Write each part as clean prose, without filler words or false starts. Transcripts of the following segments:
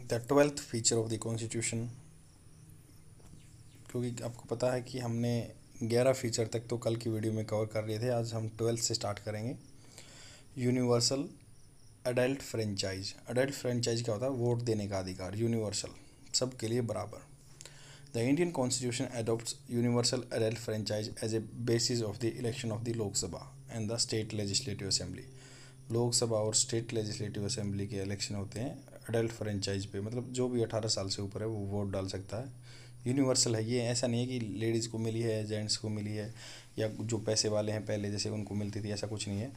The 12th feature of the constitution. क्योंकि आपको पता है कि हमने 11 फीचर तक तो कल की वीडियो में कवर कर लिए थे, आज हम 12th से स्टार्ट करेंगे। Universal adult franchise. Adult franchise क्या होता है? वोट देने का अधिकार, यूनिवर्सल, सबके लिए बराबर। The Indian constitution adopts universal adult franchise as a basis of the election of the Lok Sabha and the state legislative assembly. Lok Sabha और स्टेट लेजिस्लेटिव असेंबली के इलेक्शन होते हैं अडल्ट फ्रेंचाइज पे, मतलब जो भी 18 साल से ऊपर है वो वोट डाल सकता है। यूनिवर्सल है ये, ऐसा नहीं है कि लेडीज़ को मिली है, जेंट्स को मिली है, या जो पैसे वाले हैं पहले जैसे उनको मिलती थी, ऐसा कुछ नहीं है।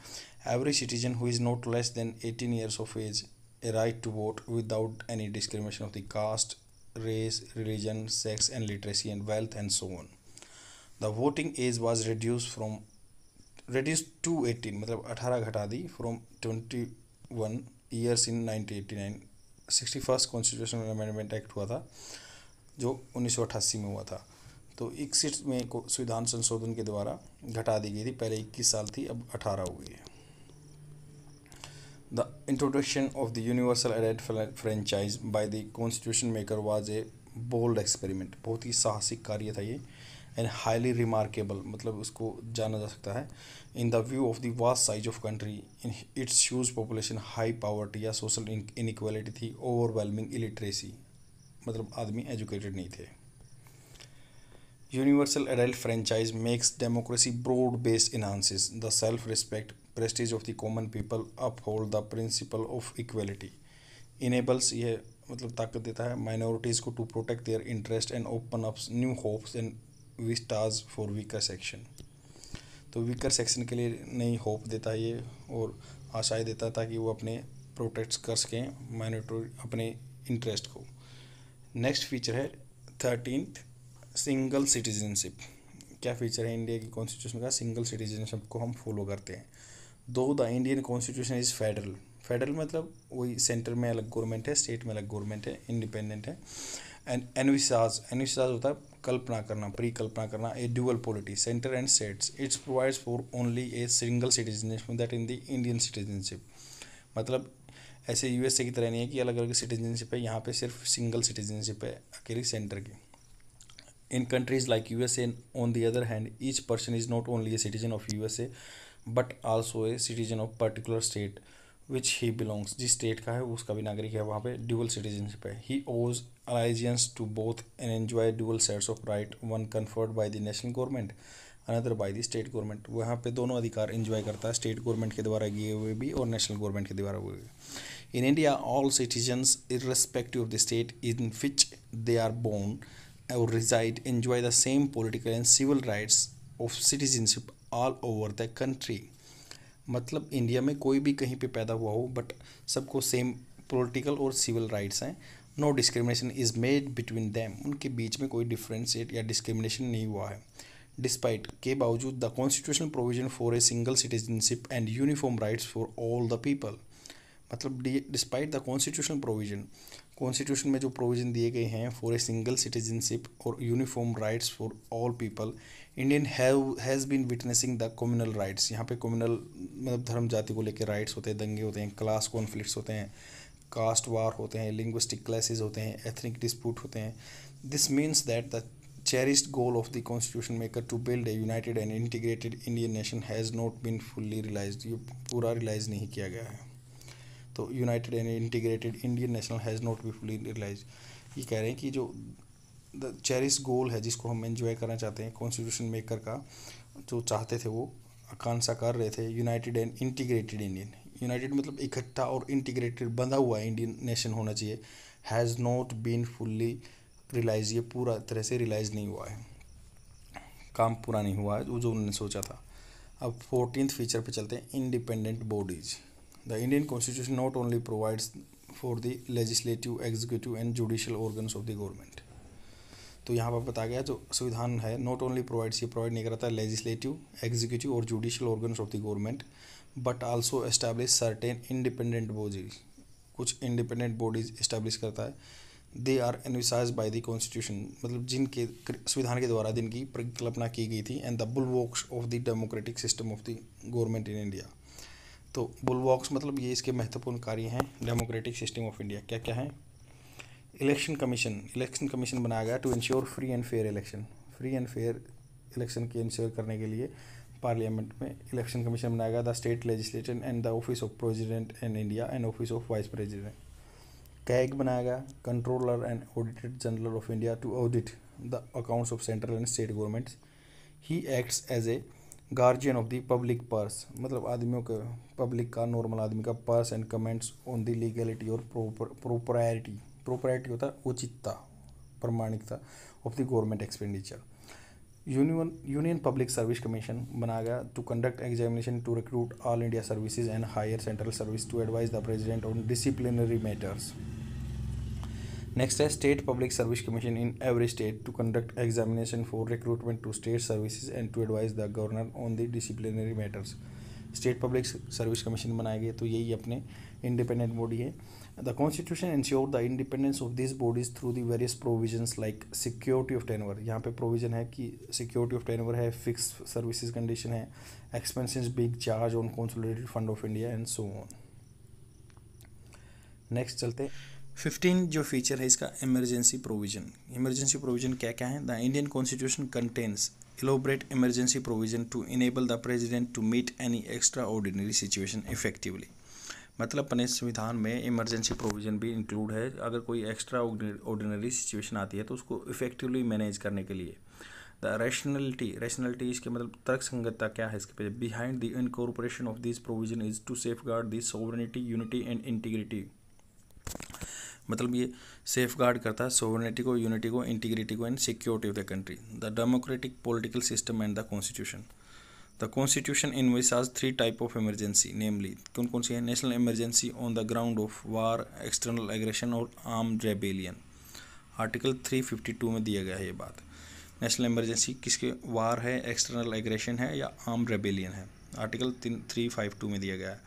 Every citizen who is not less than 18 years of age a right to vote without any discrimination of the caste, race, religion, sex and literacy and wealth and so on. The voting age was reduced to 18, मतलब 18 घटा दी, from 21 years in 1989। 61st constitutional amendment act हुआ था जो 1988 में हुआ था। तो 61 में संविधान संशोधन के द्वारा घटा दी गई थी, पहले 21 साल थी, अब 18 हो गई है। The introduction of the universal adult franchise by the constitution maker was a bold experiment। बहुत ही साहसिक कार्य था ये, and highly remarkable, मतलब उसको जाना जा सकता है। In the view of the vast size of country, in its huge population, high poverty या social inequality थी, overwhelming illiteracy, मतलब आदमी educated नहीं थे। Universal adult franchise makes democracy broad-based, enhances the self-respect, prestige of the common people, uphold the principle of equality, enables, ये मतलब ताकत देता है minorities को to protect their interest and open up new hopes and vistas for weaker section। तो weaker section के लिए नई hope देता है ये, और आशाएं देता है ताकि वो अपने प्रोटेक्ट कर सकें माइनॉरिटी अपने इंटरेस्ट को। नेक्स्ट फीचर है 13th सिंगल सिटीजनशिप। क्या फीचर है इंडिया की कॉन्स्टिट्यूशन का? सिंगल सिटीजनशिप को हम फॉलो करते हैं। दो the Indian constitution is federal, federal मतलब वही सेंटर में अलग गवर्नमेंट है, स्टेट में अलग गवर्नमेंट है, इंडिपेंडेंट है। एंड एनविसाज, एनविसाज होता है कल्पना करना, परिकल्पना करना, a dual polity, centre and states, it's provides for only a single citizenship that in the Indian citizenship. मतलब ऐसे यूएसए की तरह नहीं है कि अलग अलग सिटीजनशिप है, यहाँ पे सिर्फ सिंगल सिटीजनशिप है अकेली सेंटर की। In countries like USA, on the other hand, each person is not only a citizen of USA but also a citizen of particular state which he belongs। जिस state का है वो उसका भी नागरिक है, वहाँ पे ड्यूअल सिटीजनशिप है। He owes allegiance to both and enjoy dual sets of right, one conferred by the national government, another by the state government। वहाँ पे दोनों अधिकार enjoy करता है, स्टेट गवर्नमेंट के द्वारा दिए हुए भी और नेशनल गवर्नमेंट के द्वारा हुए भी। In India, all citizens, irrespective of the state in which they are born or reside, enjoy the same political and civil rights of citizenship all over the country। मतलब इंडिया में कोई भी कहीं पे पैदा हुआ हो बट सबको सेम पॉलिटिकल और सिविल राइट्स हैं। No discrimination is made between them, उनके बीच में कोई डिफ्रेंशिएट या डिस्क्रिमिनेशन नहीं हुआ है। डिस्पाइट, के बावजूद, the constitutional provision for a single citizenship and uniform rights for all the people. मतलब despite the constitutional provision, constitution में जो प्रोविज़न दिए गए हैं फॉर ए सिंगल सिटीजनशिप और uniform rights for all people, Indian has been witnessing the communal riots. यहाँ पे communal मतलब धर्म जाति को लेकर राइट्स होते हैं, दंगे होते हैं, क्लास कॉन्फ्लिक्ट्स होते हैं, कास्ट वार होते हैं, लिंग्विस्टिक क्लैसेस होते हैं, एथनिक डिस्प्यूट होते हैं। This means that the cherished goal of the constitution maker to build a united and integrated Indian nation has not been fully realized। ये पूरा रियलाइज नहीं किया गया है। तो united and integrated Indian national has not be fully realise. ये कह रहे हैं कि जो द चेरिश गोल है जिसको हम एंजॉय करना चाहते हैं, कॉन्स्टिट्यूशन मेकर का जो चाहते थे वो आकांक्षा कर रहे थे, United and integrated Indian. United मतलब इकट्ठा और इंटीग्रेटेड बंधा हुआ इंडियन नेशन होना चाहिए। Has not been fully realise, ये पूरा तरह से रियलाइज नहीं हुआ है, काम पूरा नहीं हुआ है जो उन्होंने सोचा था। अब 14th फीचर पे चलते हैं, independent bodies. The Indian Constitution not only provides for the legislative, executive and judicial organs of the government। तो यहाँ पर बताया गया जो संविधान है नॉट ओनली प्रोवाइड्स, ये प्रोवाइड नहीं करता लेजिस्लेटिव, एग्जीक्यूटिव और judicial organs of the government, but also establish certain independent bodies, कुछ इंडिपेंडेंट बॉडीज इस्टेब्लिश करता है। They are envisaged by the constitution, मतलब जिनके संविधान के द्वारा जिनकी परिकल्पना की गई थी, and the bulwarks of the democratic system of the government in India. तो बुलवॉक्स मतलब ये इसके महत्वपूर्ण कार्य हैं डेमोक्रेटिक सिस्टम ऑफ इंडिया। क्या क्या हैं? इलेक्शन कमीशन बनाया गया to ensure free and fair election के इंश्योर करने के लिए पार्लियामेंट में इलेक्शन कमीशन बनाया गया। The state legislation and the office of president in India and office of vice president. CAG बनाया गया, controller and auditor general of India, to audit the accounts of central and state governments. He acts as a guardian of the public purse, मतलब आदमियों के, public का, normal आदमी का purse, and comments on the legality और propriety होता है उचितता, प्रमाणिकता of the government expenditure. Union public service commission बनाया गया to conduct examination, to recruit all India services and higher central service, to advise the president on disciplinary matters. Next है state public service commission in every state to conduct examination for recruitment to state services and to advise the governor on the disciplinary matters. State public service commission बनाए गए, तो यही अपने independent body है। The constitution ensure the independence of this bodies through the various provisions like security of टेनवर। यहाँ पे provision है कि सिक्योरिटी ऑफ टेनवर है, फिक्स सर्विसेज कंडीशन है, expenses big charge on consolidated fund of India and so on. Next चलते 15 जो feature है इसका, इमरजेंसी प्रोविजन क्या क्या है। The Indian constitution contains elaborate emergency provision to enable the president to meet any extraordinary situation effectively। मतलब अपने संविधान में इमरजेंसी प्रोविज़न भी इंक्लूड है, अगर कोई एक्स्ट्रा ऑर्डिनरी सिचुएशन आती है तो उसको इफेक्टिवली मैनेज करने के लिए। द रैशनैलिटी इसके मतलब तर्कसंगतता क्या है इसके पे, behind the incorporation of this provision is to safeguard the sovereignty, unity and integrity. मतलब ये सेफ गार्ड करता है सोवरेनिटी को, यूनिटी को, इंटीग्रिटी को and security of the country. The democratic political system and the constitution. The constitution envisage 3 type of emergency, namely कौन कौन सी है। National emergency on the ground of war, external aggression और armed rebellion. Article 352 में दिया गया है ये बात। नेशनल इमरजेंसी किसके, वार है, एक्सटर्नल एग्रेशन है या आर्म्ड रेबेलियन है, आर्टिकल 352 में दिया गया है।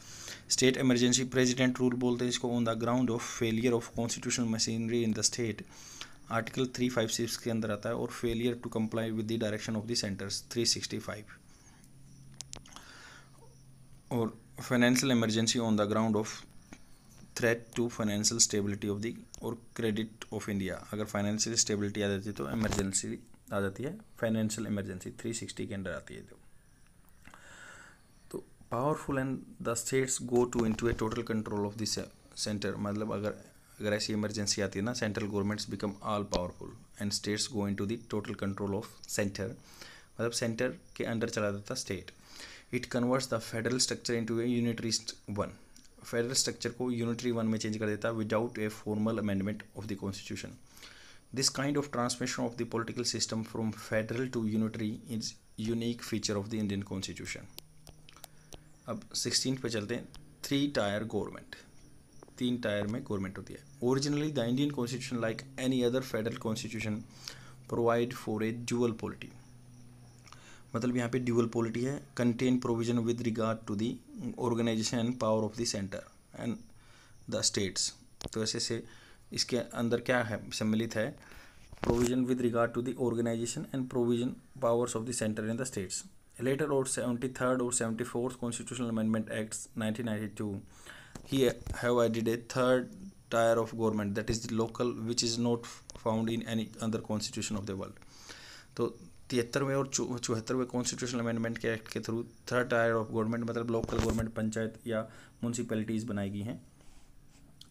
स्टेट इमरजेंसी प्रेसिडेंट रूल बोलते हैं इसको, on the ground of failure of constitutional machinery in the state, article 356 के अंदर आता है। और failure to comply with the direction of the centres, 365। और financial emergency on the ground of threat to financial stability of the और credit of India, अगर financial stability आ जाती है तो इमरजेंसी आ जाती है, फाइनेंशियल इमरजेंसी 360 के अंदर आती है। तो powerful and the states go to into a total control of this centre, मतलब अगर ऐसी इमरजेंसी आती है ना, central governments become all powerful and states go into the total control of centre, मतलब सेंटर के अंडर चला जाता स्टेट। It converts the federal structure into a unitary one, federal structure को यूनिटरी वन में चेंज कर देता without a formal amendment of the constitution. This kind of transmission of the political system from federal to unitary is unique feature of the Indian constitution. अब 16 पे चलते हैं। 3 tier government, 3 tier में government होती है। Originally the Indian constitution like any other federal constitution provide for a dual polity, मतलब यहाँ पे ड्यूअल पॉलिटी है, contain provision with regard to the organisation and power of the centre and the states. तो ऐसे से इसके अंदर क्या है सम्मिलित है, provision with regard to the organisation and provision powers of the centre and the states. Later or 73rd or 74th Constitutional Amendment Acts 1992, he have added a third tier of government, that is the local, which is not found in any other constitution of the world. तो 73वें और 74वें constitutional amendment के act के through third tier of government, मतलब local government, panchayat या municipalities बनाई गई हैं।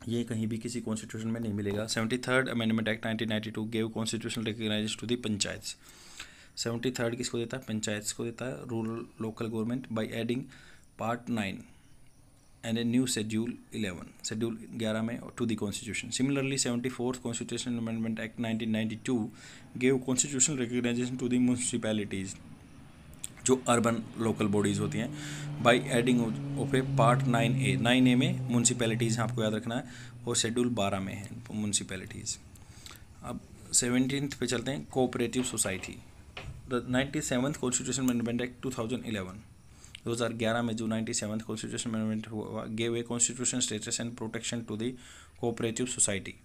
ये कहीं भी किसी कॉन्स्टिट्यूशन में नहीं मिलेगा। 73rd amendment act 1992 gave constitutional recognition to the panchayat. 73rd किसको देता है, पंचायत को देता है, rural local government, by adding part 9 and a new schedule 11 में to the constitution. Similarly 74th constitutional amendment act 1992 gave constitutional recognition to the municipalities, जो urban local bodies होती हैं, by adding of a part 9A में municipalities आपको याद रखना है, और शेड्यूल 12 में है म्यूनसिपैलिटीज़। अब 17th पे चलते हैं, cooperative society. The 97th constitution amendment act 2011 में जो 97th कॉन्स्टिट्यूशन अमेंडमेंट हुआ, gave a constitution status and protection to the cooperative society.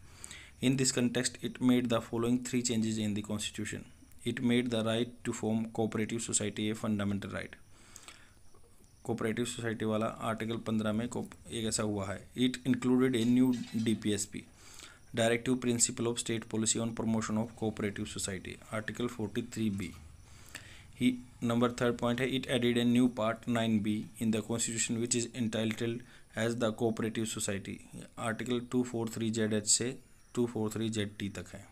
In this context it made the following 3 changes in the constitution. It made the right to form cooperative society a fundamental right. Cooperative society वाला article 15 में एक ऐसा हुआ है। It included a new DPSP, directive principle of state policy on promotion of cooperative society, article 43B। ही number third point है, it added a new part 9B in the constitution which is entitled as the cooperative society, article 243ZH से 243ZT तक है।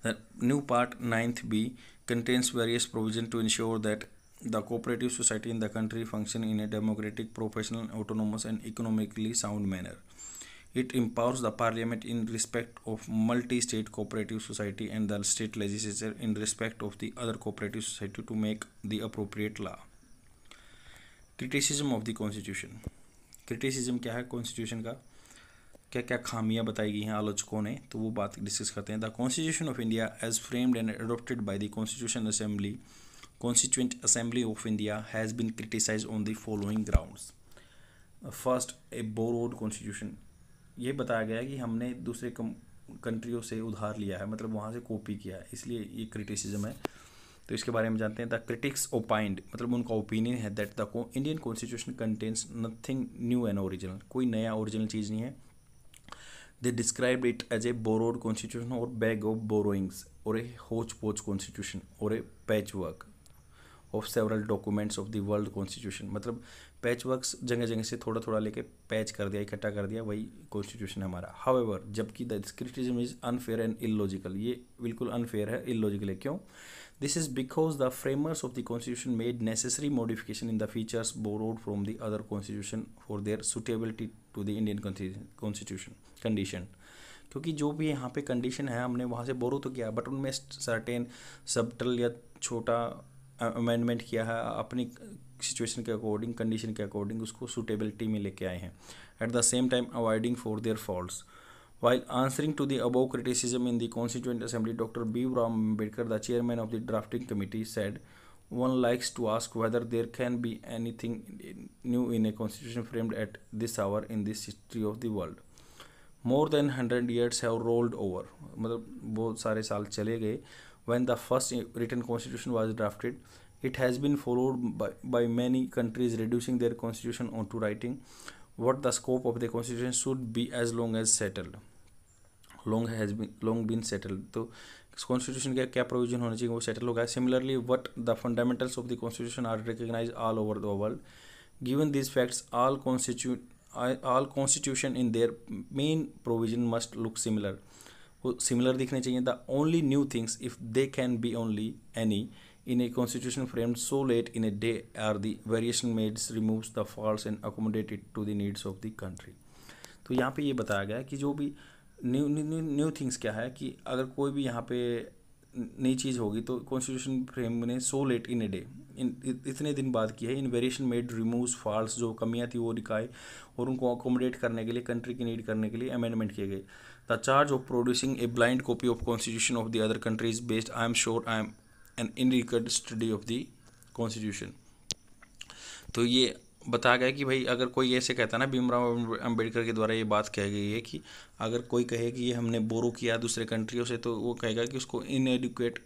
The new part 9th B contains various provisions to ensure that the cooperative society in the country function in a democratic, professional, autonomous and economically sound manner. It empowers the parliament in respect of multi-state cooperative society and the state legislature in respect of the other cooperative society to make the appropriate law. Criticism of the constitution. Criticism क्या है constitution का, क्या क्या खामियां बताई गई हैं आलोचकों ने, तो वो बात डिस्कस करते हैं। The constitution of India as framed and adopted by the constitution assembly constituent assembly of India has been criticised on the following grounds. First, a borrowed constitution. ये बताया गया है कि हमने दूसरे कंट्रियों से उधार लिया है, मतलब वहाँ से कॉपी किया है, इसलिए ये क्रिटिसिज्म है। तो इसके बारे में जानते हैं। द क्रिटिक्स ओपाइंड, मतलब उनका ओपिनियन है that the Indian constitution contains nothing new and original, कोई नया ओरिजिनल चीज़ नहीं है। They described it as a borrowed constitution or bag of borrowings or a hodgepodge constitution or a patchwork of several documents of the world constitution। मतलब पैचवर्क्स जगह जगह से थोड़ा थोड़ा लेके पैच कर दिया, इकट्ठा कर दिया, वही कॉन्स्टिट्यूशन है हमारा। हाउएवर, जबकि the criticism is unfair and illogical, ये बिल्कुल अनफेयर है, इलॉजिकल है। क्यों? This is because the framers of the constitution made necessary modification in the features borrowed from the other constitution for their suitability to the Indian constitution condition. क्योंकि जो भी यहाँ पे कंडीशन है हमने वहाँ से बोरो तो किया, बट उनमें सर्टेन सबटल या छोटा अमेंडमेंट किया है अपनी सिचुएशन के अकॉर्डिंग, कंडीशन के अकॉर्डिंग, उसको सूटेबिलिटी में लेके आए हैं। At the same time avoiding for their faults. While answering to the above criticism in the Constituent Assembly, Dr. B. Ram Ambedkar, the chairman of the drafting committee, said, "One likes to ask whether there can be anything new in a constitution framed at this hour in this history of the world. More than 100 years have rolled over." मतलब बहुत सारे साल चले गए। When the first written constitution was drafted, it has been followed by many countries reducing their constitution onto writing what the scope of the constitution should be as long as settled, long been settled। तो constitution का क्या provision होना चाहिए वो settle हो गया। Similarly what the fundamentals of the constitution are recognise all over the world. Given these facts all constitution in their main provision must look similar, वो similar दिखने चाहिए। The only new things if they can be only any in a constitution framed so late in a day are the variation made removes the faults and accommodate it to the needs of the country। तो यहाँ पे ये बताया गया है कि जो भी न्यू थिंग्स क्या है कि अगर कोई भी यहाँ पे नई चीज़ होगी तो कॉन्स्टिट्यूशन फ्रेम ने सो लेट इन ए डे, इतने दिन बाद की है। इन वेरिएशन मेड रिमूव्स फॉल्ट्स, जो कमियाँ थी वो निकाय और उनको अकोमोडेट करने के लिए, कंट्री की नीड करने के लिए अमेंडमेंट किए गए। The charge of producing a blind copy of constitution of the other countries based I am sure I am an inadequate study of the constitution. तो ये बताया गया कि भाई अगर कोई ऐसे कहता है ना, भीमराव अंबेडकर के द्वारा ये बात कही गई है कि अगर कोई कहे कि ये हमने बोरो किया दूसरे कंट्रियों से, तो वो कहेगा कि उसको इनएडुकेट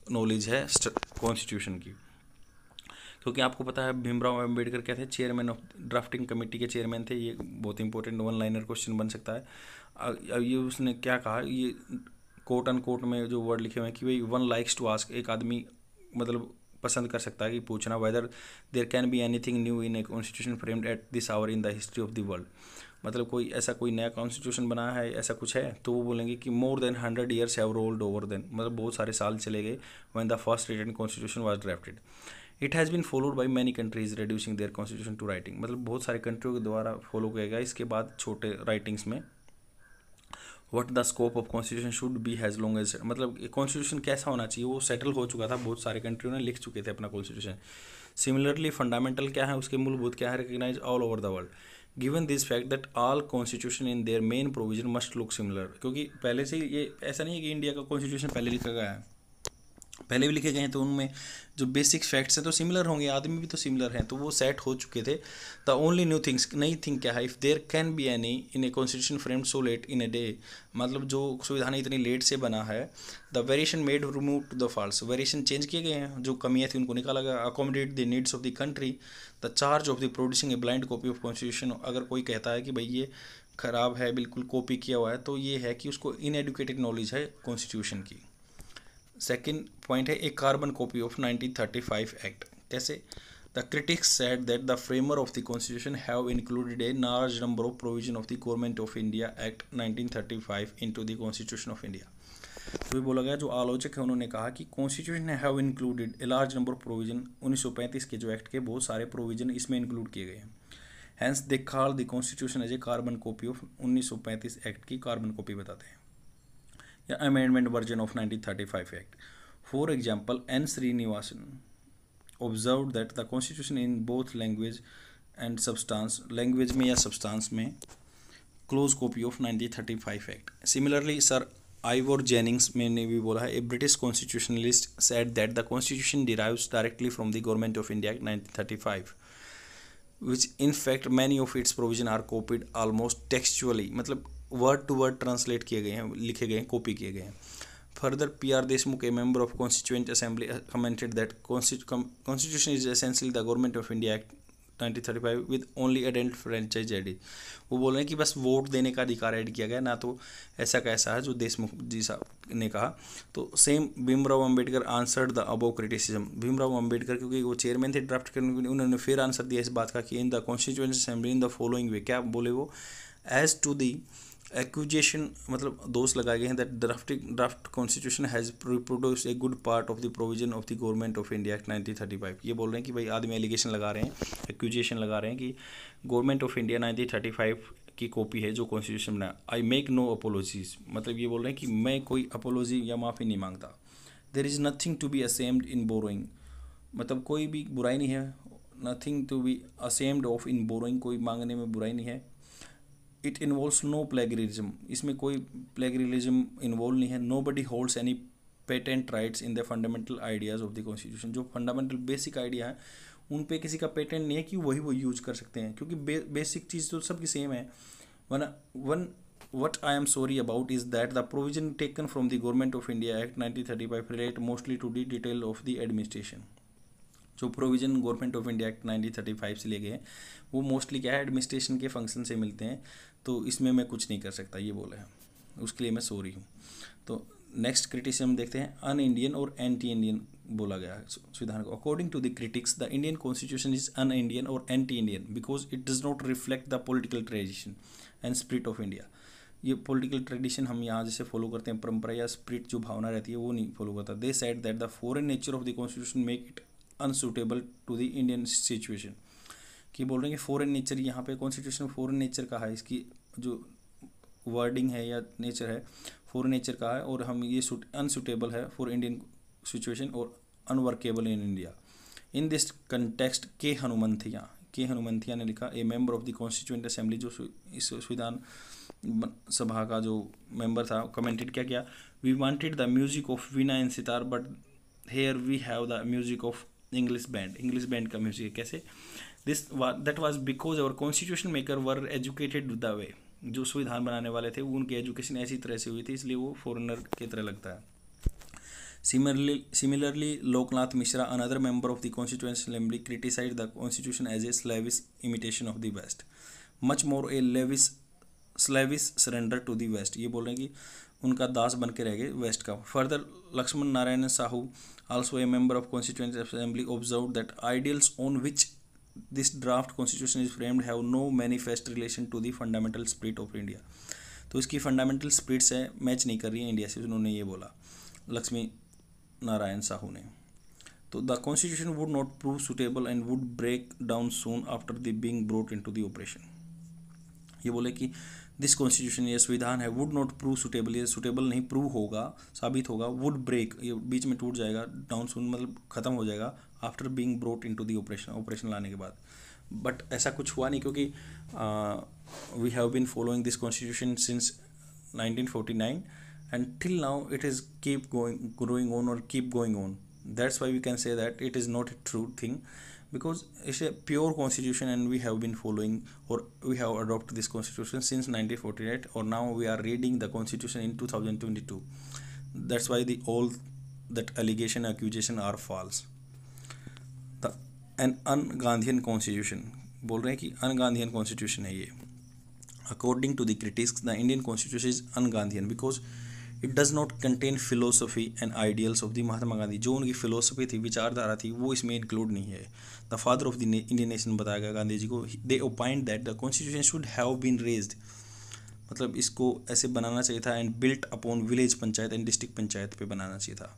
नॉलेज है कॉन्स्टिट्यूशन की। क्योंकि आपको पता है भीमराव अंबेडकर क्या थे, चेयरमैन ऑफ ड्राफ्टिंग कमेटी के चेयरमैन थे। ये बहुत इंपॉर्टेंट वन लाइनर क्वेश्चन बन सकता है। ये उसने क्या कहा, ये कोट एंड कोट में जो वर्ड लिखे हुए हैं कि भाई वन लाइक्स टू आस्क, एक आदमी मतलब पसंद कर सकता है कि पूछना, whether there can be anything new in a constitution framed at this hour in the history of the world. मतलब कोई ऐसा कोई नया कॉन्स्टिट्यूशन बना है, ऐसा कुछ है, तो वो बोलेंगे कि more than 100 years have rolled over then, मतलब बहुत सारे साल चले गए when the first written constitution was drafted. It has been followed by many countries reducing their constitution to writing, मतलब बहुत सारे कंट्रियों के द्वारा फॉलो किया गया इसके बाद छोटे राइटिंग्स में। What the scope of constitution should be has long as, मतलब कॉन्स्टिट्यूशन कैसा होना चाहिए वो सेटल हो चुका था, बहुत सारे कंट्रियों ने लिख चुके थे अपना कॉन्स्टिट्यूशन। सिमिलरली फंडामेंटल क्या है, उसके मूलभूत क्या है, recognise all over the world. Given this fact that all constitution in their main provision must look similar, क्योंकि पहले से ही ये ऐसा नहीं है कि इंडिया का कॉन्स्टिट्यूशन पहले लिखा गया है, पहले भी लिखे गए हैं, तो उनमें जो बेसिक फैक्ट्स हैं तो सिमिलर होंगे, आदमी भी तो सिमिलर हैं, तो वो सेट हो चुके थे। द ओनली न्यू थिंग्स, नई थिंग क्या है, if there can be any in a constitution framed so late in a day, मतलब जो संविधान इतनी लेट से बना है। The variation made remove to the faults, variation change किए गए हैं, जो कमियाँ थी उनको निकाला गया। Accommodate the needs of the country. The charge of the producing a blind copy of constitution, अगर कोई कहता है कि भाई ये ख़राब है, बिल्कुल कॉपी किया हुआ है, तो ये है कि उसको इनएडुकेटेड नॉलेज है कॉन्स्टिट्यूशन की। सेकंड पॉइंट है ए कार्बन कॉपी ऑफ 1935 एक्ट। कैसे? The critics said that the framer of the constitution have included a large number of provision of the government of India act 1935 into the constitution of India. तो ये बोला गया, जो आलोचक है उन्होंने कहा कि constitution have included a large number of provision, 1935 के जो एक्ट के बहुत सारे प्रोविजन इसमें इंक्लूड किए गए हैं। Hence they call the constitution as a carbon copy of 1935 act की कार्बन कॉपी बताते हैं, या amendment version of 1935 act. For example N Srinivasan observe that the constitution in both language and substance, language में या substance में, close copy of 1935 act. Similarly sir Ivor Jennings ने भी बोला है, a British constitutionalist said that the constitution derives directly from the government of India act 1935 which in fact many of its provision are copied almost textually, मतलब word to word translate किए गए हैं, लिखे गए हैं, कॉपी किए गए हैं। Further PR Deshmukh, A member of constituent assembly, commented that constitution is essentially the government of India act 1935 with only adult franchise added. वो बोल रहे हैं कि बस वोट देने का अधिकार ऐड किया गया, ना तो ऐसा कैसा है जो देशमुख जी साहब ने कहा। तो same Bhimrao Ambedkar answered the above criticism. Bhimrao Ambedkar क्योंकि वो चेयरमैन थे ड्राफ्ट करने के लिए, उन्होंने फिर आंसर दिया इस बात का कि in the constituent assembly in the following वे। क्या बोले वो? एज टू दी एक्यूजेशन, मतलब दोष लगाए गए हैं that draft constitution has reproduce a good part of the provision of the government of India act 1935। ये बोल रहे हैं कि भाई आदमी एलिगेशन लगा रहे हैं, एक्यूजेशन लगा रहे हैं कि गवर्नमेंट ऑफ इंडिया 1935 की कॉपी है जो कॉन्स्टिट्यूशन बना। आई मेक नो अपोलॉजीज, मतलब ये बोल रहे हैं कि मैं कोई अपोलॉजी या माफ़ी नहीं मांगता। There is nothing to be ashamed in borrowing, मतलब कोई भी बुराई नहीं है, nothing to be ashamed of in borrowing, कोई मांगने में बुराई नहीं है। इट इन्वॉल्व्स नो प्लेगरिज्म, इसमें कोई प्लेगरिज्म इन्वॉल्व नहीं है। Nobody holds any patent rights in the fundamental ideas of the constitution. जो फंडामेंटल बेसिक आइडिया है उन पे किसी का पेटेंट नहीं है कि वही वो यूज कर सकते हैं, क्योंकि बेसिक चीज़ तो सबकी सेम है। One what I am sorry about is that the provision taken from the Government of India Act 1935 relate mostly to the detail of the administration। जो provision government of India act 1935 से लिए गए हैं वो mostly क्या है, administration के function से मिलते हैं, तो इसमें मैं कुछ नहीं कर सकता, ये बोले हैं, उसके लिए मैं सॉरी हूँ। तो नेक्स्ट क्रिटिसिज्म देखते हैं, अन इंडियन और एंटी इंडियन बोला गया है संविधान को। According to the critics the Indian constitution is un Indian और anti Indian because it does not reflect the political tradition and spirit of India. ये पॉलिटिकल ट्रेडिशन हम यहाँ जैसे फॉलो करते हैं, परंपरा या स्पिरिट जो भावना रहती है वो नहीं फॉलो करता। They said that the foreign nature of the constitution make it unsuitable to the Indian situation. कि बोल रहे हैं कि फॉरेन नेचर, यहाँ पे कॉन्स्टिट्यूशन फॉरेन नेचर का है, इसकी जो वर्डिंग है या नेचर है फॉरेन नेचर का है, और हम ये अनसूटेबल है फॉर इंडियन सिचुएशन और unworkable in India. In this context के हनुमंथिया ने लिखा, ए member of the constituent assembly, जो इस संविधान सभा का जो मेंबर था, कमेंटेड क्या किया, we wanted the music of veena and sitar but here we have the music of English band का म्यूजिक। कैसे? That was because our constitution maker were educated the way, जो संविधान बनाने वाले थे उनकी एजुकेशन ऐसी तरह से हुई थी, इसलिए वो फॉरेनर की तरह लगता है। Similarly, Loknath Mishra, another member of the Constituent Assembly, criticized the Constitution as a slavish imitation of the West, much more a slavish surrender to the West। ये बोल रहे हैं कि उनका दास बन के रह गए वेस्ट का। Further Lakshman Narayan Sahu, also a member of Constituent Assembly, observed that ideals on which this draft constitution is framed have no manifest relation to the fundamental spirit of India। तो इसकी फंडामेंटल स्पिरिट से मैच नहीं कर रही है India से, उन्होंने ये बोला लक्ष्मी नारायण साहू ने। तो the constitution would not prove suitable and would break down soon after the being brought into the operation. ये बोले कि दिस कॉन्स्टिट्यूशन, ये संविधान है, वुड नॉट प्रूव सुटेबल, ये सुटेबल नहीं प्रूव होगा, साबित होगा, वुड ब्रेक, ये बीच में टूट जाएगा, डाउन सून मतलब ख़त्म हो जाएगा, after being brought into the operation लाने के बाद। बट ऐसा कुछ हुआ नहीं, क्योंकि we have been following this constitution since 1949 and till now it is keep growing on or keep going on. That's why we can say that it is not a true thing, because it's a pure constitution and we have been following or we have adopted this constitution since 1948, or now we are reading the constitution in 2022. That's why all that allegation accusation are false. An un-Gandhian constitution, बोल रहे हैं कि un-Gandhian constitution है ये। According to the critics, the Indian constitution is un-Gandhian because it does not contain philosophy and ideals of the Mahatma Gandhi. जो उनकी philosophy थी, विचारधारा थी, वो इसमें include नहीं है. The father of the Indian nation बताया गया गांधी जी को. They opined that the constitution should have been raised, मतलब इसको ऐसे बनाना चाहिए था, and built upon village panchayat and district panchayat पे बनाना चाहिए था.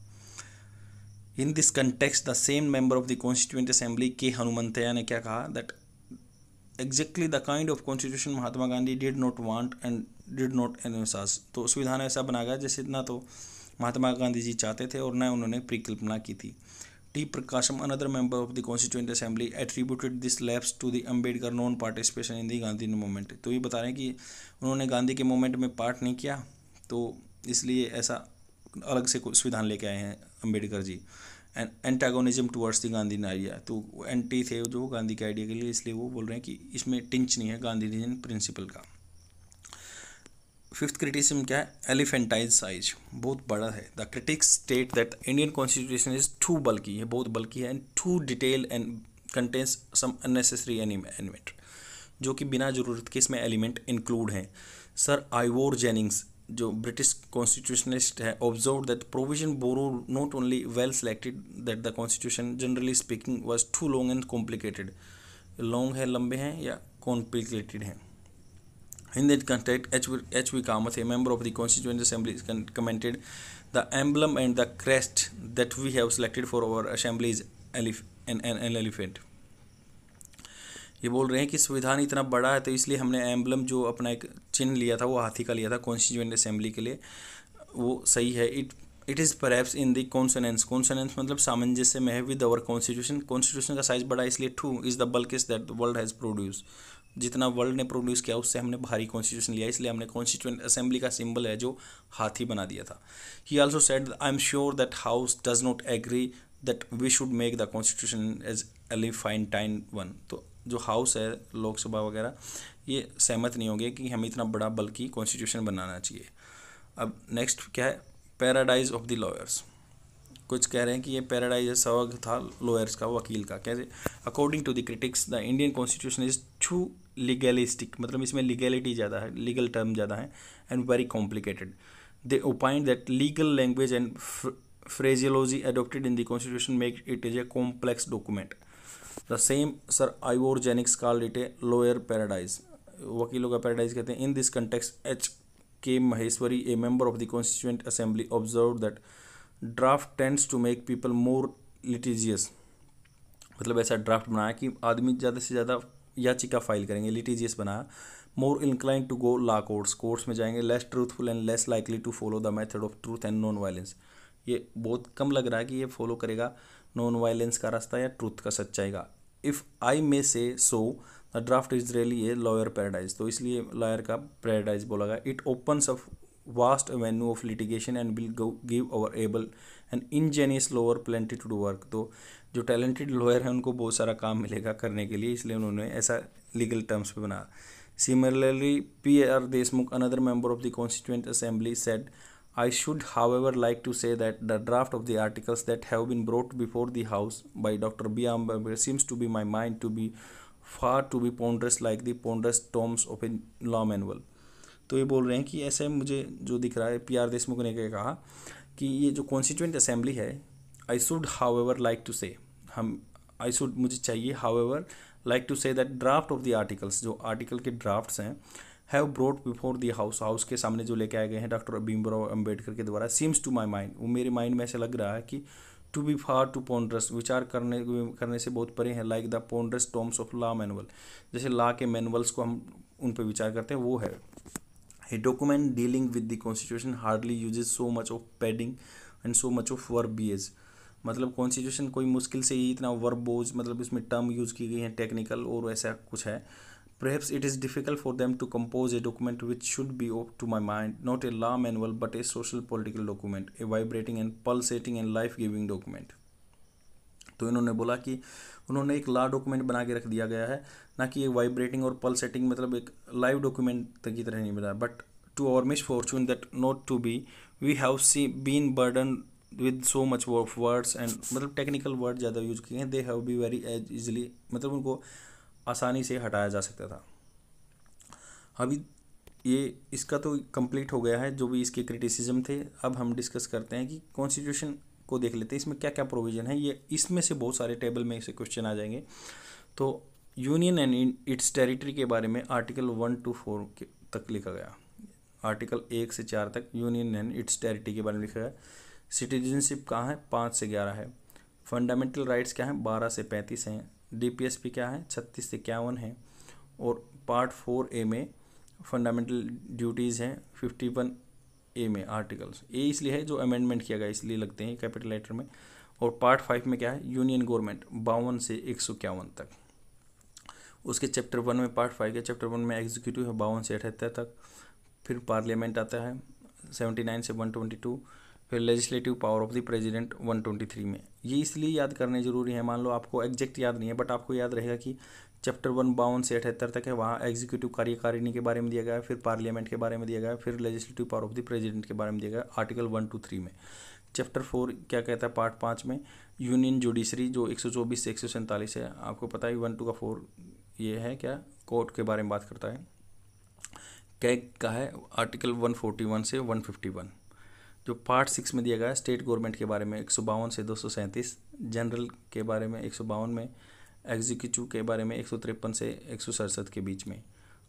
In this context, the same member of the Constituent Assembly के हनुमंतैया ने क्या कहा, that exactly the kind of constitution Mahatma Gandhi did not want and did not envisage. तो संविधान ऐसा बना गया जैसे ना तो महात्मा गांधी जी चाहते थे और न उन्होंने परिकल्पना की थी. T Prakasam, another member of the Constituent Assembly, attributed this lapse to the Ambedkar non-participation in the Gandhi movement. तो ये बता रहे हैं कि उन्होंने गांधी के मूवमेंट में पार्ट नहीं किया, तो इसलिए ऐसा अलग से संविधान लेके आए हैं Ambedkar ji. And antagonism towards the Gandhi idea, तो एंटी थे जो गांधी के आइडिया के लिए, इसलिए वो बोल रहे हैं कि इसमें टिंच नहीं है गांधीजियन प्रिंसिपल का. फिफ्थ क्रिटिसिज्म क्या है, एलिफेंटाइज साइज, बहुत बड़ा है. The critics state that Indian constitution is too bulky, है बहुत बल्की है, and too detail and contains some unnecessary element, जो कि बिना जरूरत के इसमें एलिमेंट इंक्लूड हैं. सर आइवोर जेनिंग्स जो ब्रिटिश कॉन्स्टिट्यूशनलिस्ट है, observe that provision borrow not only well selected that the constitution generally speaking was too long and complicated. Long है, लंबे हैं या कॉम्प्लिकेटेड हैं. In that context, H.V. Kamath, a member of the Constituent Assembly, commented, the emblem and the crest that we have selected for our assembly is an elephant. ये बोल रहे हैं कि संविधान इतना बड़ा है तो इसलिए हमने एम्बलम जो अपना एक चिन्ह लिया था वो हाथी का लिया था कॉन्स्टिट्यूएंट असेंबली के लिए, वो सही है. It is perhaps in the consonance मतलब सामंजस्य में है विद आवर कॉन्स्टिट्यूशन का साइज बड़ा, इसलिए 2 is the bulkiest that the world has produce. जितना वर्ल्ड ने प्रोड्यूस किया उससे हमने भारी कॉन्स्टिट्यूशन लिया, इसलिए हमने कॉन्स्टिट्यूएंट असेंबली का सिंबल है जो हाथी बना दिया था. He also said, I am sure that house does not agree that we should make the constitution as elephantine one. तो जो हाउस है लोकसभा वगैरह ये सहमत नहीं होंगे कि हमें इतना बड़ा बल्कि कॉन्स्टिट्यूशन बनाना चाहिए. अब नेक्स्ट क्या है, पैराडाइज ऑफ द लॉयर्स. कुछ कह रहे हैं कि ये पैराडाइज स्वर्ग था लॉयर्स का, वकील का. कैसे, according to the critics the Indian constitution is too legalistic, मतलब इसमें लीगलिटी ज़्यादा है, लीगल टर्म ज़्यादा है, and very complicated. They opined that legal language and phraseology adopted in the constitution make it is a complex document. The same Sir Ivor Jennings called it a lawyer paradise, वकीलों का paradise कहते हैं. In this context, H.K. Maheshwari, a member of the Constituent Assembly, observed that draft tends to make people more litigious. मतलब ऐसा draft बनाया कि आदमी ज़्यादा से ज़्यादा याचिका फाइल करेंगे, लिटिजियस बनाया. More incline to go law courts में जाएंगे. Less truthful and less likely to follow the method of truth and non violence. ये बहुत कम लग रहा है कि ये फॉलो करेगा नॉन वायलेंस का रास्ता या ट्रूथ का, सच्चाई का. If I may say so, the draft is really a lawyer paradise. तो इसलिए लॉयर का पैराडाइज बोला गया. It opens a vast avenue of litigation and will give our able and ingenious lawyer plenty to do work. तो जो talented lawyer हैं उनको बहुत सारा काम मिलेगा करने के लिए, इसलिए उन्होंने ऐसा लीगल टर्म्स पे बना. Similarly P.R. Deshmukh, another member of the constituent assembly, said, I should however like to say that the draft of the articles that have been brought before the House by Dr. B. Ambedkar seems to be my mind to be far to be ponderous like the ponderous tomes of a law manual. तो ये बोल रहे हैं कि ऐसे मुझे जो दिख रहा है, P.R. देशमुख ने क्या कहा कि ये जो कॉन्स्टिट्यूएंट असेंबली है, I should however like to say, मुझे चाहिए however like to say that draft of the articles, जो आर्टिकल के ड्राफ्ट्स हैं, have brought before the house के सामने जो लेके आए गए हैं डॉक्टर भीमराव अम्बेडकर के द्वारा, सीम्स टू माई माइंड, वो मेरे माइंड में ऐसा लग रहा है कि to be far too ponderous, विचार करने से बहुत परे हैं. Like the ponderous tomes of law manual, जैसे लॉ के मैनुअल्स को हम उन पर विचार करते हैं, वो है. A document dealing with the constitution hardly uses so much of padding and so much of verbiage. मतलब कॉन्स्टिट्यूशन कोई मुश्किल से ही इतना वर्बोज, मतलब इसमें टर्म यूज़ की गई हैं टेक्निकल और ऐसा कुछ है. Perhaps it is difficult for them to compose a document which should be, to my mind, not a law manual but a social political document, a vibrating and pulsating and life-giving document. तो इन्होंने बोला कि उन्होंने एक law document बना के रख दिया गया है, ना कि एक वाइब्रेटिंग और पल्सेटिंग, मतलब एक लाइव डॉक्यूमेंट तक की तरह नहीं बना. But to our misfortune that not to be, we have been burden with so much of words and, मतलब टेक्निकल वर्ड ज़्यादा यूज किए हैं. They have be very easily, मतलब उनको आसानी से हटाया जा सकता था. अभी ये इसका तो कंप्लीट हो गया है जो भी इसके क्रिटिसिज्म थे। अब हम डिस्कस करते हैं कि कॉन्स्टिट्यूशन को देख लेते हैं, इसमें क्या क्या प्रोविज़न है। ये इसमें से बहुत सारे टेबल में से क्वेश्चन आ जाएंगे। तो यूनियन एंड इट्स टेरिटरी के बारे में आर्टिकल 1 to 4 तक लिखा गया। आर्टिकल 1 से 4 तक यूनियन एंड इट्स टेरिटरी के बारे में लिखा गया। सिटीजनशिप कहाँ है, 5 से 11 है। फंडामेंटल राइट्स क्या हैं, 12 से 35 हैं। डीपीएसपी क्या है, 36 से 51 है। और पार्ट 4A में फंडामेंटल ड्यूटीज़ हैं 51 ए में आर्टिकल्स। ए इसलिए है जो अमेंडमेंट किया गया इसलिए लगते हैं कैपिटल लेटर में। और पार्ट 5 में क्या है, यूनियन गवर्नमेंट 52 से 151 तक। उसके चैप्टर 1 में पार्ट 5 के चैप्टर 1 में एग्जीक्यूटिव है 52 से 78 तक। फिर पार्लियामेंट आता है 79 से 122। फिर legislative power of the president 123 में। ये इसलिए याद करने जरूरी है, मान लो आपको एग्जैक्ट याद नहीं है बट आपको याद रहेगा कि चैप्टर 1 52 से 78 तक है, वहाँ एग्जीक्यूटिव कार्यकारिणी के बारे में दिया गया है, फिर पार्लियामेंट के बारे में दिया गया है, फिर legislative power of the president के बारे में दिया गया है आर्टिकल 1 to 3 में। चैप्टर 4 क्या कहता है, पार्ट 5 में यूनियन जुडिशरी जो 124 से 147 है। आपको पता है 1 to 4 ये है क्या, कोर्ट के बारे में बात करता है। कैग का है आर्टिकल 141 से 151। जो पार्ट 6 में दिया गया है स्टेट गवर्नमेंट के बारे में 152 से 237, जनरल के बारे में 152 में, एग्जीक्यूटिव के बारे में 153 से 167 के बीच में।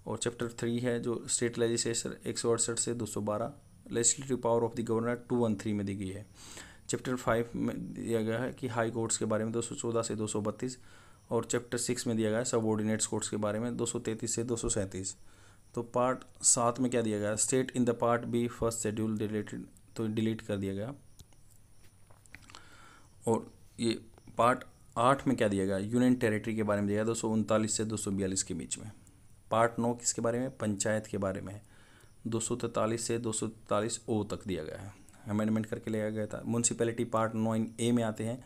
और चैप्टर 3 है जो स्टेट लेजिस्लेचर 168 से 212, legislative power of the governor 213 में दी गई है। चैप्टर 5 में दिया गया है कि हाई कोर्ट्स के बारे में 214 से 232। और चैप्टर 6 में दिया गया है सबऑर्डिनेट्स कोर्ट्स के बारे में 233 से 237। तो पार्ट 7 में क्या दिया गया, state in the part B first schedule deleted, तो डिलीट कर दिया गया। और ये पार्ट 8 में क्या दिया गया, यूनियन टेरिटरी के बारे में दिया गया 239 से 242 के बीच में। पार्ट 9 किसके बारे में, पंचायत के बारे में 243 से 243 ओ तक दिया गया है, अमेंडमेंट करके लिया गया था। म्यूनसिपैलिटी पार्ट 9A में आते हैं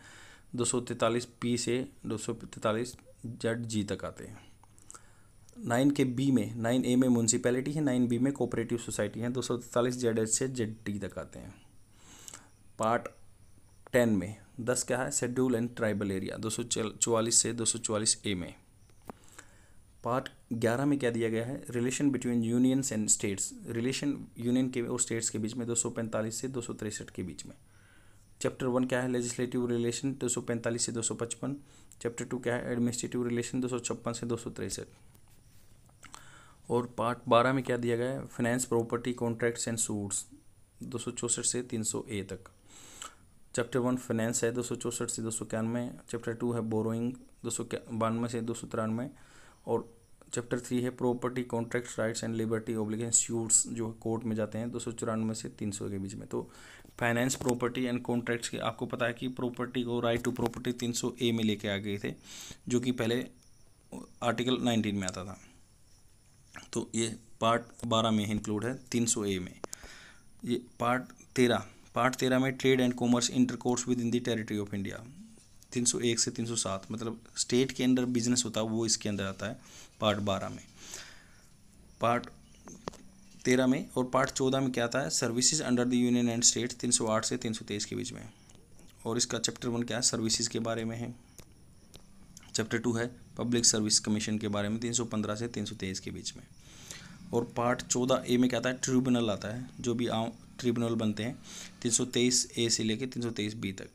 243 पी से 243 ZG तक आते हैं। 9 के बी में, 9A में म्यूनसिपैलिटी है, 9B में कोऑपरेटिव सोसाइटी है, 243 ZH से ZT तक आते हैं। पार्ट 10 में 10 क्या है, शेड्यूल एंड ट्राइबल एरिया 244 से 244A में। पार्ट 11 में क्या दिया गया है, relation between unions and states, relation union के और स्टेट्स के बीच में 245 से 263 के बीच में। चैप्टर 1 क्या है, लेजिस्लेटिव रिलेशन 245 से 255। चैप्टर 2 क्या है, एडमिनिस्ट्रेटिव रिलेशन 256 से 263। और पार्ट 12 में क्या दिया गया है, finance property contracts and suits 264 से 300A तक। चैप्टर 1 फाइनेंस है 264 से 291। चैप्टर 2 है बोरोइंग 292 से 293। और चैप्टर 3 है property contracts rights and liberty obligation suits जो कोर्ट में जाते हैं 294 से 300 के बीच में। तो फाइनेंस प्रॉपर्टी एंड कॉन्ट्रैक्ट्स के आपको पता है कि प्रॉपर्टी को राइट टू प्रॉपर्टी 300A में लेके आ गए थे जो कि पहले आर्टिकल 19 में आता था। तो ये पार्ट 12 में इंक्लूड है 300A में। ये पार्ट 13 में trade and commerce intercourse with in the territory of India 301 से 307, मतलब स्टेट के अंदर बिजनेस होता है वो इसके अंदर आता है पार्ट 12 में। पार्ट 13 में और पार्ट 14 में क्या आता है, services under the union and state 308 से 323 के बीच में। और इसका चैप्टर 1 क्या है, सर्विसेज के बारे में है। चैप्टर 2 है पब्लिक सर्विस कमीशन के बारे में 315 से 323 के बीच में। और पार्ट 14A में क्या आता है, ट्रिब्यूनल आता है, जो भी ट्रिब्यूनल बनते हैं 323A से लेकर 323B तक।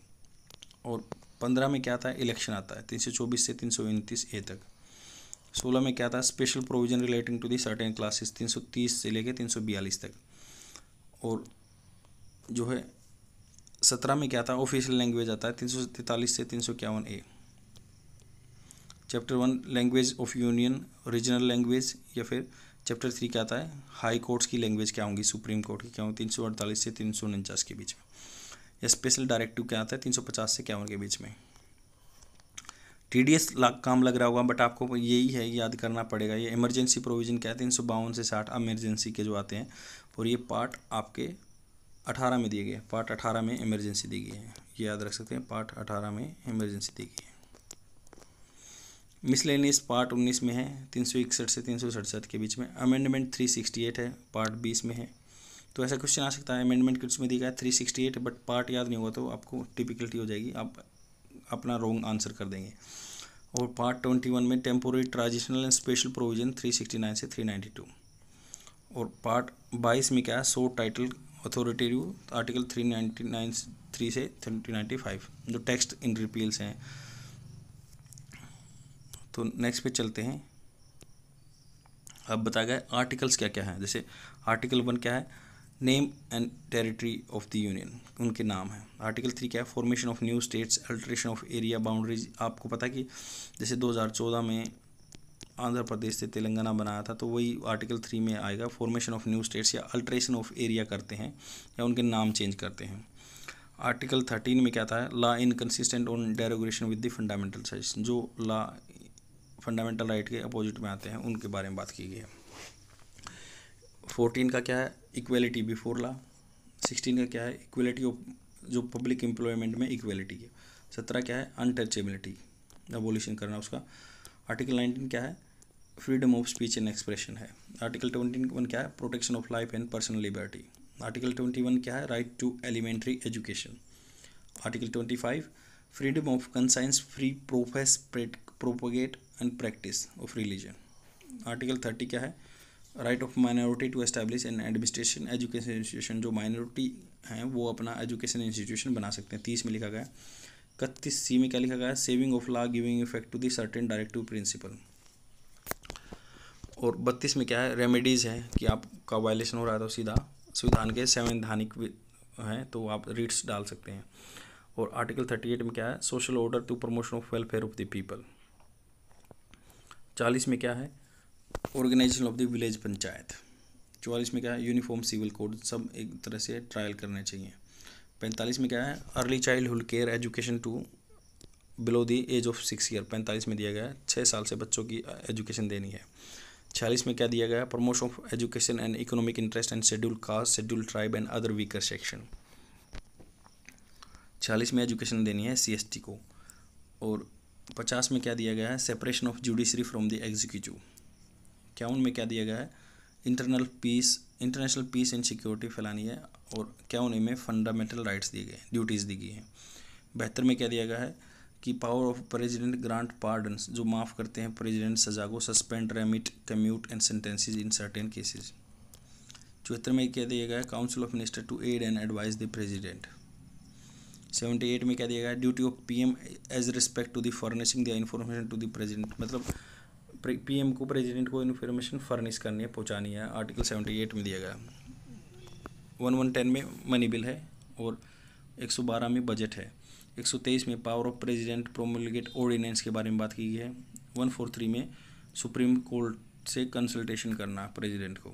और 15 में क्या आता है, इलेक्शन आता है 324 से 329A तक। 16 में क्या आता है, special provision relating to the certain classes 330 से लेकर 342 तक। और जो है 17 में क्या आता है, ऑफिशियल लैंग्वेज आता है 343 से 351A। Chapter 1 language of union regional language, या फिर चैप्टर 3 क्या आता है, हाई कोर्ट्स की लैंग्वेज क्या होंगी, सुप्रीम कोर्ट की क्या होंगी 348 से 349 के बीच में। या स्पेशल डायरेक्टिव क्या आता है 350 से 51 के बीच में। TDS काम लग रहा होगा बट आपको यही है याद करना पड़ेगा। ये इमरजेंसी प्रोविजन क्या है 352 से 60 इमरजेंसी के जो आते हैं। और ये पार्ट आपके 18 में दिए गए, पार्ट 18 में इमरजेंसी दी गई है, ये याद रख सकते हैं, पार्ट 18 में इमरजेंसी दी गई है। मिसलेनियस पार्ट 19 में है 361 से 367 के बीच में। अमेंडमेंट 368 है, पार्ट 20 में है। तो ऐसा क्वेश्चन आ सकता है, अमेंडमेंट किस में दिया गया है 368 बट पार्ट याद नहीं होगा तो आपको डिफिकल्टी हो जाएगी, आप अपना रॉन्ग आंसर कर देंगे। और पार्ट 21 में temporary transitional and special provision 369 से 392। और पार्ट 22 में क्या है, शो टाइटल अथॉरिटेटिव, आर्टिकल 393 से 395 जो टेक्स्ट इन रिपील्स हैं। तो नेक्स्ट पे चलते हैं। अब बताया गया आर्टिकल्स क्या क्या है। जैसे आर्टिकल 1 क्या है, name and territory of the union, उनके नाम है। आर्टिकल 3 क्या है, formation of new states, alteration of area boundaries. आपको पता है कि जैसे 2014 में आंध्र प्रदेश से तेलंगाना बनाया था, तो वही आर्टिकल 3 में आएगा, फॉर्मेशन ऑफ न्यू स्टेट्स या अल्टरेशन ऑफ एरिया करते हैं या उनके नाम चेंज करते हैं। आर्टिकल 13 में क्या था, law inconsistent on derogation with the fundamental rights, जो लॉ फंडामेंटल राइट के अपोजिट में आते हैं उनके बारे में बात की गई है। 14 का क्या है, इक्वेलिटी बिफोर लॉ। 16 का क्या है, इक्वेलिटी ऑफ जो पब्लिक एम्प्लॉयमेंट में इक्वेलिटी है। 17 क्या है, अनटचेबिलिटी, अबोलिशन करना उसका। आर्टिकल 19 क्या है, freedom of speech and expression है। आर्टिकल 21 क्या है, protection of life and personal liberty. Article 21 क्या है, right to elementary education. Article 25 freedom of conscience, free profess, propagate and practice of religion. Article 30 क्या है, right of minority to establish an administration education institution, जो minority हैं वो अपना education institution बना सकते हैं। 30 में लिखा गया है। 31C में क्या लिखा गया है, saving of law giving effect to the certain directive principle. और 32 में क्या है, रेमेडीज़ है कि आपका वायलेशन हो रहा है तो सीधा संविधान के संवैधानिक हैं तो आप रीट्स डाल सकते हैं। और आर्टिकल 38 में क्या है, social order to promotion of welfare of the people. 40 में क्या है, organisation of the village panchayat. 44 में क्या है, यूनिफॉर्म सिविल कोड, सब एक तरह से ट्रायल करने चाहिए। 45 में क्या है, early childhood care education to below the age of 6 year. 45 में दिया गया है 6 साल से बच्चों की एजुकेशन देनी है। 46 में क्या दिया गया है, promotion of education and economic interest and schedule caste, schedule tribe and other weaker section. 46 में एजुकेशन देनी है CST को। और 50 में क्या दिया गया है, separation of judiciary from the executive. 51 में क्या दिया गया है, इंटरनेशनल पीस एंड सिक्योरिटी फैलानी है। और 51 में फंडामेंटल राइट्स दिए गए, ड्यूटीज़ दी गई हैं। 72 में क्या दिया गया है कि power of president grant pardons, जो माफ़ करते हैं प्रेसिडेंट सजा को, suspend, remit, commute and sentences in certain cases. 74 में क्या दिया गया है, council of minister to aid and advise the president. 78 में क्या दिया गया है, duty of PM as respect to the furnishing the information to the president, मतलब PM को प्रेसिडेंट को इन्फॉर्मेशन फर्निश करनी है, पहुंचानी है। आर्टिकल 78 में दिया गया। 1110 में मनी बिल है। और 112 में बजट है। 123 में power of president promulgate ordinance के बारे में बात की गई है। 143 में सुप्रीम कोर्ट से कंसल्टेशन करना प्रेसिडेंट को।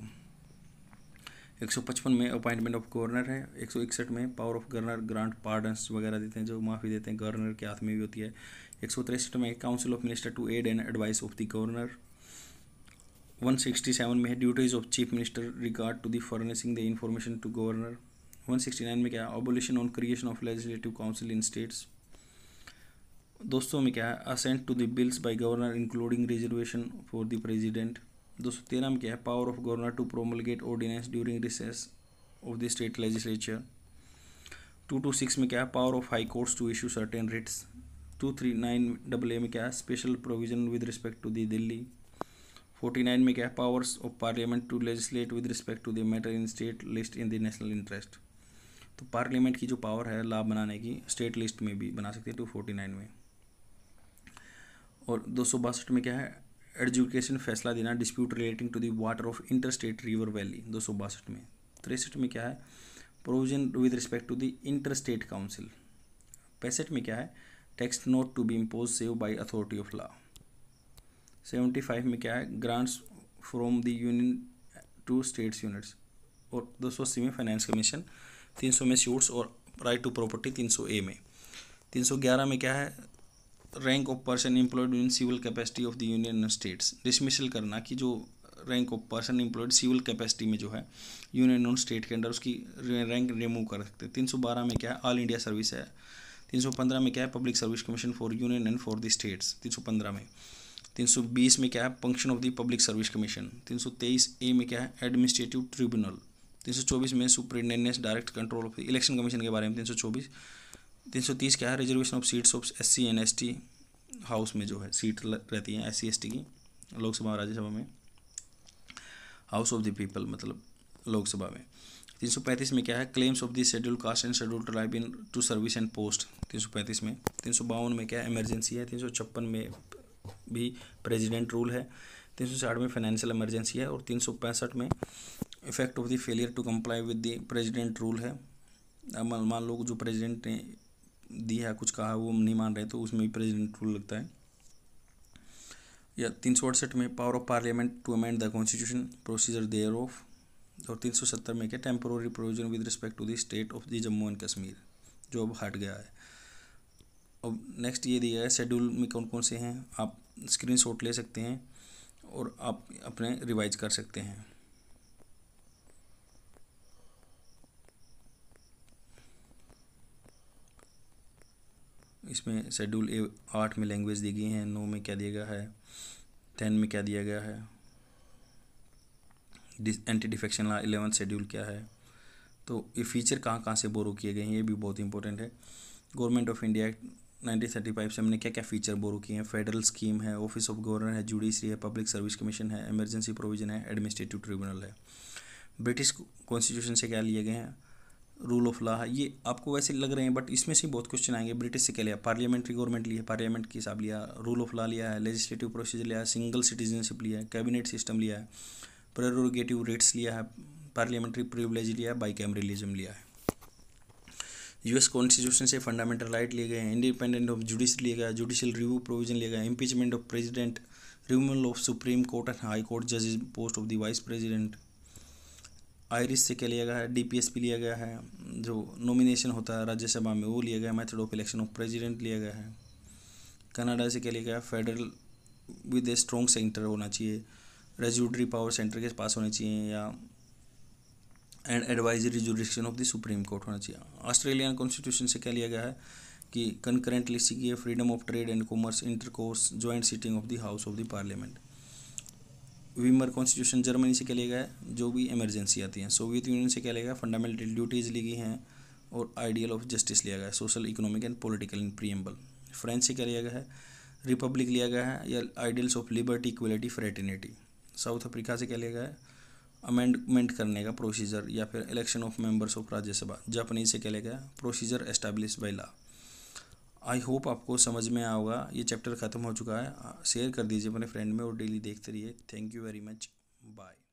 155 में अपॉइंटमेंट ऑफ गवर्नर है। 161 में power of governor grant pardons वगैरह देते हैं, जो माफ़ी देते हैं, गवर्नर के हाथ में भी होती है। 163 में council of minister to aid and advice of the governor. 167 में है duties of chief minister regard to the furnishing the information to governor. 169 में क्या है, abolition on creation of legislative council in states. 200 में क्या है, assent to the bills by governor including reservation for the president. 213 में क्या है, power of governor to promulgate ordinance during recess of the state legislature. 226 में क्या है, power of high courts to issue certain writs. 239 में क्या है, special provision with respect to the Delhi. 49 में क्या है, powers of parliament to legislate with respect to the matter in state list in the national interest. तो parliament की जो power है लॉ बनाने की, स्टेट लिस्ट में भी बना सकते हैं 249 में। और 262 में क्या है, एडजुकेशन फैसला देना, dispute relating to the water of inter state river valley 262 में। 63 में क्या है, provision with respect to the inter state council. 65 में क्या है, tax not to be impose save by authority of law. 75 में क्या है, grants from the union to states units. और 280 में फाइनेंस कमीशन। 300 में सूट्स और राइट टू प्रॉपर्टी 300A में। 311 में क्या है, rank of person employed in civil capacity of the union and states, dismissal करना कि जो rank of person employed civil capacity में जो है यूनियन और स्टेट के अंडर, उसकी रैंक रिमूव कर सकते हैं। 312 में क्या है, ऑल इंडिया सर्विस है। 315 में क्या है, public service commission for union and for the states 315 में। 320 में क्या है, function of the public service commission. 323A में क्या है, एडमिनिस्ट्रेटिव ट्रिब्यूनल। 324 में superintendence direct control of election commission के बारे में 324। 330 क्या है, reservation of seats of SC and ST house में जो है सीट रहती हैं SC ST की लोकसभा और राज्यसभा में। हाउस ऑफ द पीपल मतलब लोकसभा में। 335 में क्या है, claims of the schedule caste and schedule tribe into service and post, 335 में। 352 में क्या है, इमरजेंसी है। 356 में भी प्रेसिडेंट रूल है। 360 में फाइनेंशियल इमरजेंसी है। और 365 में effect of the failure to comply with the president rule है। अब मान लो जो प्रेसिडेंट ने दिया है, कुछ कहा, वो नहीं मान रहे, तो उसमें भी प्रेसिडेंट रूल लगता है। या 368 में power of parliament to amend the constitution, procedure thereof. और 370 में क्या, temporary provision with respect to the state of the Jammu and Kashmir, जो अब हट गया है। अब नेक्स्ट ये दिया है शेड्यूल में कौन कौन से हैं, आप स्क्रीनशॉट ले सकते हैं और आप अपने रिवाइज कर सकते हैं। इसमें शेड्यूल 8 में लैंग्वेज दी गई हैं, 9 में क्या दिया गया है, 10 में क्या दिया गया है, anti defection law 11th schedule क्या है। तो ये फीचर कहाँ कहाँ से बोरो किए गए हैं, ये भी बहुत इंपॉर्टेंट है। गवर्नमेंट ऑफ इंडिया एक्ट 1935 से हमने क्या क्या फीचर बोरो किए हैं, फेडरल स्कीम है, ऑफिस ऑफ गवर्नर है, जुडिशरी है, पब्लिक सर्विस कमीशन है, इमरजेंसी प्रोविजन है, एडमिनिस्ट्रेटिव ट्रिब्यूनल है। ब्रिटिश कॉन्स्टिट्यूशन से क्या लिए गए हैं, रूल ऑफ लॉ है। ये आपको वैसे लग रहे हैं बट इसमें से बहुत क्वेश्चन आएंगे। ब्रिटिश से क्या लिया, पार्लियामेंट्री गवर्नमेंट ली है, पार्लियामेंट के हिसाब लिया, रूल ऑफ लॉ लिया है, लेजिस्लेटिव प्रोसीजर लिया है, सिंगल सिटीजनशिप लिया है, कैबिनेट सिस्टम लिया है, प्रेरोगेटिव रेट्स लिया है, पार्लियामेंट्री प्रिविलेज लिया है, बाइकैमरलिज्म लिया है। यूएस कॉन्स्टिट्यूशन से फंडामेंटल राइट लिए गए हैं, इंडिपेंडेंट ऑफ जुडिशरी लिया गया, जुडिशियल रिव्यू प्रोविजन लिया गया, impeachment of president, removal of supreme court and high court जजेस post of the vice president. Irish से क्या लिया गया है, डीपीएसपी लिया गया है, जो नॉमिनेशन होता है राज्यसभा में वो लिया गया, method of election of president लिया गया है। कनाडा से क्या लिया गया, federal with a strong centre होना चाहिए, रेज्यूडरी पावर सेंटर के पास होने चाहिए, या and advisory jurisdiction of the supreme court होना चाहिए। ऑस्ट्रेलियन कॉन्स्टिट्यूशन से क्या लिया गया है कि कंकरेंटली सीखिए freedom of trade and commerce, intercourse, joint sitting of the house of the parliament. Weimar constitution Germany से क्या लिया गया है, जो भी इमरजेंसी आती है। सोवियत यूनियन से क्या लिया गया, फंडामेंटल ड्यूटीज़ ली गई हैं और आइडियल ऑफ जस्टिस लिया गया है, social economic and political in preamble. French से क्या लिया गया है, रिपब्लिक लिया गया है, या ideals of liberty, equality, fraternity. South Africa से क्या लिया गया है, अमेंडमेंट करने का प्रोसीजर, या फिर election of members of Rajya Sabha. Japanese से क्या लिया गया, procedure establish by law. I hope आपको समझ में आया होगा। ये चैप्टर ख़त्म हो चुका है। शेयर कर दीजिए अपने फ्रेंड में और डेली देखते रहिए। Thank you very much, bye.